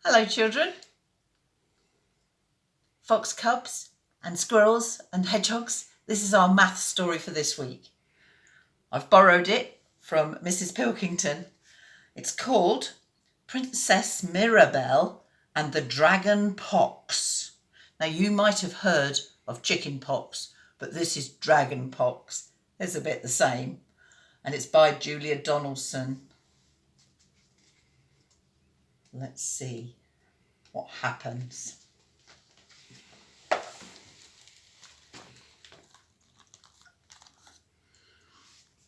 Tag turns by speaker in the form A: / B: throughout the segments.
A: Hello children. Fox cubs and squirrels and hedgehogs. This is our math story for this week. I've borrowed it from Mrs. Pilkington. It's called Princess Mirabell and the Dragon Pox. Now you might have heard of chicken pox, but this is dragon pox. It's a bit the same. And it's by Julia Donaldson. Let's see what happens.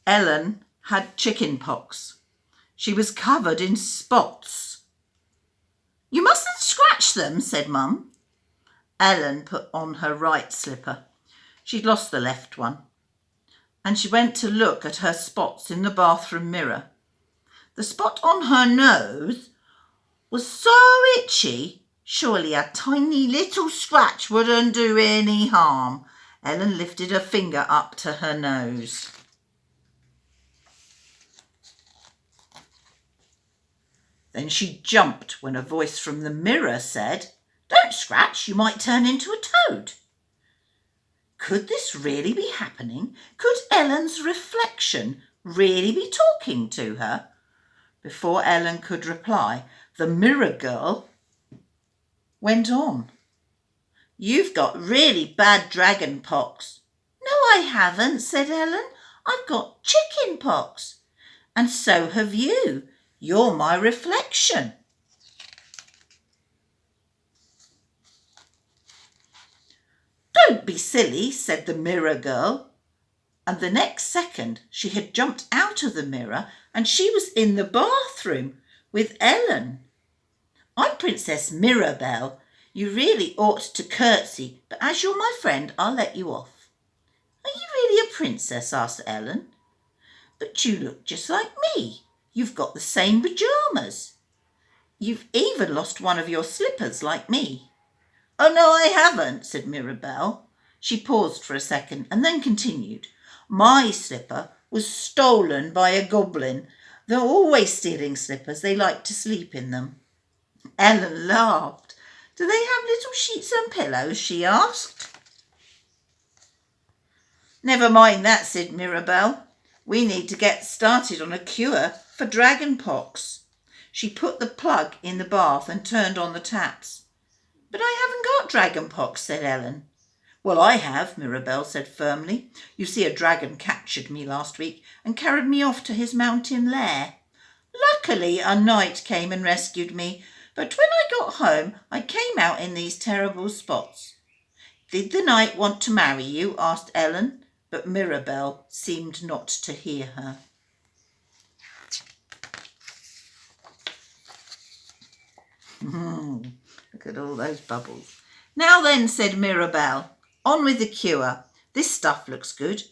A: Ellen had chicken pox. She was covered in spots. "You mustn't scratch them," said Mum. Ellen put on her right slipper. She'd lost the left one. And she went to look at her spots in the bathroom mirror. The spot on her nose was so itchy, surely a tiny little scratch wouldn't do any harm. Ellen lifted her finger up to her nose. Then she jumped when a voice from the mirror said, "Don't scratch, you might turn into a toad." Could this really be happening? Could Ellen's reflection really be talking to her? Before Ellen could reply, the mirror girl went on. "You've got really bad dragon pox." "No, I haven't," said Ellen. "I've got chicken pox." "And so have you. You're my reflection." "Don't be silly," said the mirror girl. And the next second she had jumped out of the mirror and she was in the bathroom with Ellen. "I'm Princess Mirabell. You really ought to curtsy, but as you're my friend, I'll let you off." "Are you really a princess?" asked Ellen. "But you look just like me. You've got the same pyjamas. You've even lost one of your slippers like me." "Oh, no, I haven't," said Mirabell. She paused for a second and then continued. "My slipper was stolen by a goblin. They're always stealing slippers. They like to sleep in them." Ellen laughed. "Do they have little sheets and pillows?" she asked. "Never mind that," said Mirabell. "We need to get started on a cure for dragon pox." She put the plug in the bath and turned on the taps. "But I haven't got dragon pox," said Ellen. "Well, I have," Mirabell said firmly. "You see, a dragon captured me last week and carried me off to his mountain lair. Luckily, a knight came and rescued me, but when I got home, I came out in these terrible spots." "Did the knight want to marry you?" asked Ellen, but Mirabell seemed not to hear her. Look at all those bubbles. "Now then," said Mirabell, "on with the cure. This stuff looks good."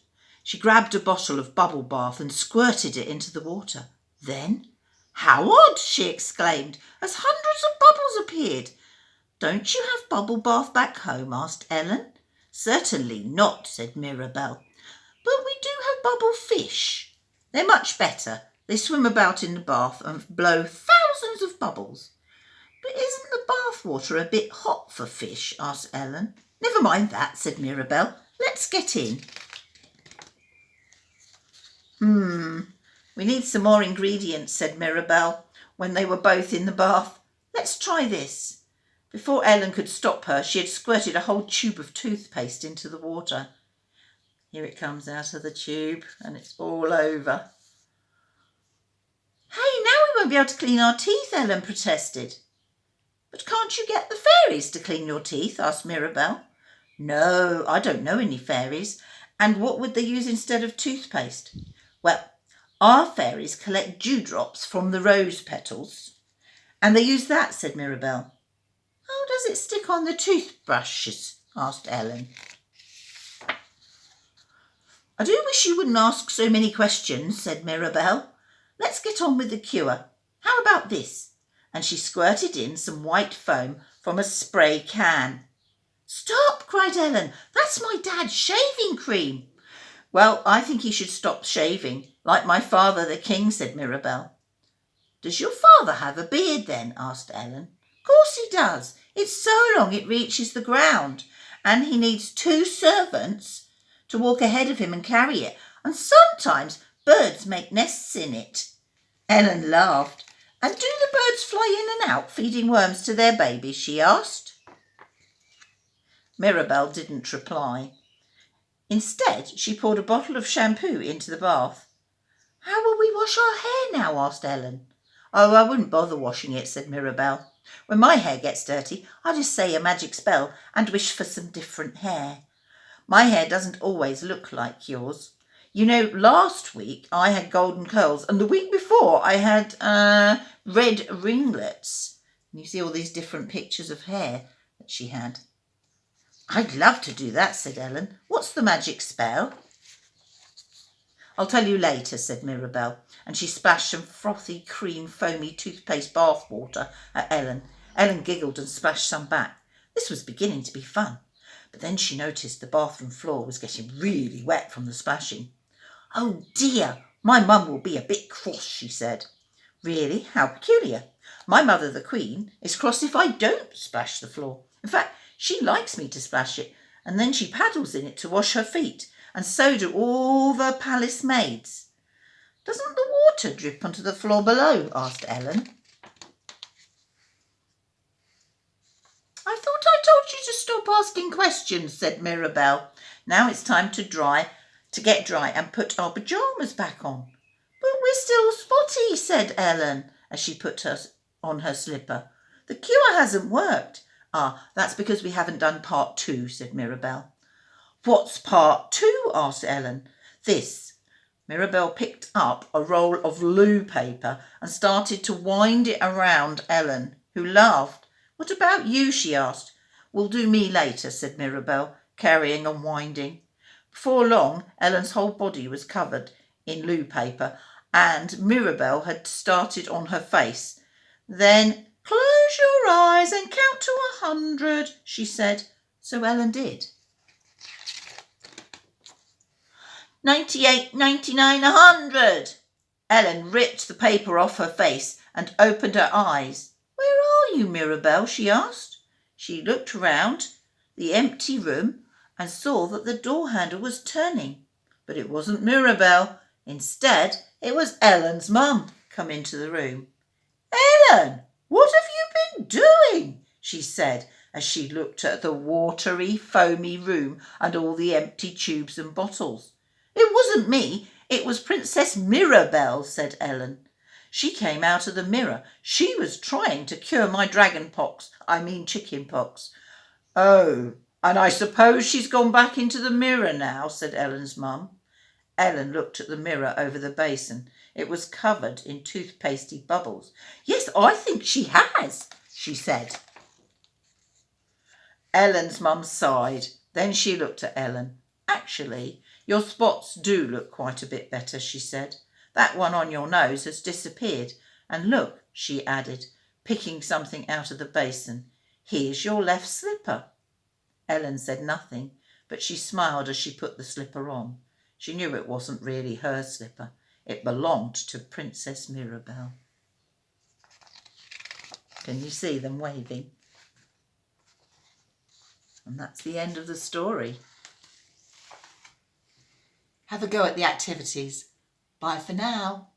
A: She grabbed a bottle of bubble bath and squirted it into the water. Then, "How odd!" she exclaimed, as hundreds of bubbles appeared. "Don't you have bubble bath back home?" asked Ellen. "Certainly not," said Mirabell. "But we do have bubble fish. They're much better. They swim about in the bath and blow thousands of bubbles." "But isn't the bath water a bit hot for fish?" asked Ellen. "Never mind that," said Mirabell. "Let's get in." We need some more ingredients," said Mirabell, when they were both in the bath. "Let's try this." Before Ellen could stop her, she had squirted a whole tube of toothpaste into the water. Here it comes out of the tube and it's all over. "Hey, now we won't be able to clean our teeth," Ellen protested. "But can't you get the fairies to clean your teeth?" asked Mirabell. "No, I don't know any fairies. And what would they use instead of toothpaste?" "Well, our fairies collect dewdrops from the rose petals." "And they use that," said Mirabell. "How does it stick on the toothbrushes?" asked Ellen. "I do wish you wouldn't ask so many questions," said Mirabell. "Let's get on with the cure. How about this?" And she squirted in some white foam from a spray can. "Stop!" cried Ellen. "That's my dad's shaving cream." "Well, I think he should stop shaving, like my father the king," said Mirabell. "Does your father have a beard then?" asked Ellen. Course he does. It's so long it reaches the ground, and he needs 2 servants to walk ahead of him and carry it, and sometimes birds make nests in it. Ellen laughed. And do the birds fly in and out feeding worms to their babies? She asked. Mirabell didn't reply. Instead, she poured a bottle of shampoo into the bath. How will we wash our hair now? Asked Ellen. Oh, I wouldn't bother washing it, said Mirabell. When my hair gets dirty, I just say a magic spell and wish for some different hair. My hair doesn't always look like yours. You know, last week I had golden curls, and the week before I had red ringlets. And you see all these different pictures of hair that she had. I'd love to do that, said Ellen. What's the magic spell? I'll tell you later, said Mirabell, and she splashed some frothy, cream, foamy toothpaste bath water at Ellen. Ellen giggled and splashed some back. This was beginning to be fun, but then she noticed the bathroom floor was getting really wet from the splashing. Oh dear, my mum will be a bit cross, she said. Really? How peculiar. My mother, the Queen, is cross if I don't splash the floor. In fact, she likes me to splash it, and then she paddles in it to wash her feet, and so do all the palace maids. Doesn't the water drip onto the floor below? Asked Ellen. I thought I told you to stop asking questions, said Mirabell. Now it's time to get dry and put our pyjamas back on. But we're still spotty, said Ellen, as she put on her slipper. The cure hasn't worked. Ah, that's because we haven't done part 2, said Mirabell. What's part 2? Asked Ellen. This. Mirabell picked up a roll of loo paper and started to wind it around Ellen, who laughed. What about you? She asked. We'll do me later, said Mirabell, carrying on winding. Before long, Ellen's whole body was covered in loo paper, and Mirabell had started on her face. Then, close your eyes and count to 100, she said. So Ellen did. 98, 99, 100. Ellen ripped the paper off her face and opened her eyes. Where are you, Mirabell? She asked. She looked round the empty room and saw that the door handle was turning. But it wasn't Mirabell. Instead, it was Ellen's mum come into the room. Ellen, what have you been doing? She said as she looked at the watery, foamy room and all the empty tubes and bottles. It wasn't me. It was Princess Mirabell, said Ellen. She came out of the mirror. She was trying to cure my chicken pox. Oh, and I suppose she's gone back into the mirror now, said Ellen's mum. Ellen looked at the mirror over the basin. It was covered in toothpastey bubbles. Yes, I think she has, she said. Ellen's mum sighed. Then she looked at Ellen. Actually, your spots do look quite a bit better, she said. That one on your nose has disappeared. And look, she added, picking something out of the basin. Here's your left slipper. Ellen said nothing, but she smiled as she put the slipper on. She knew it wasn't really her slipper. It belonged to Princess Mirabell. Can you see them waving? And that's the end of the story. Have a go at the activities. Bye for now.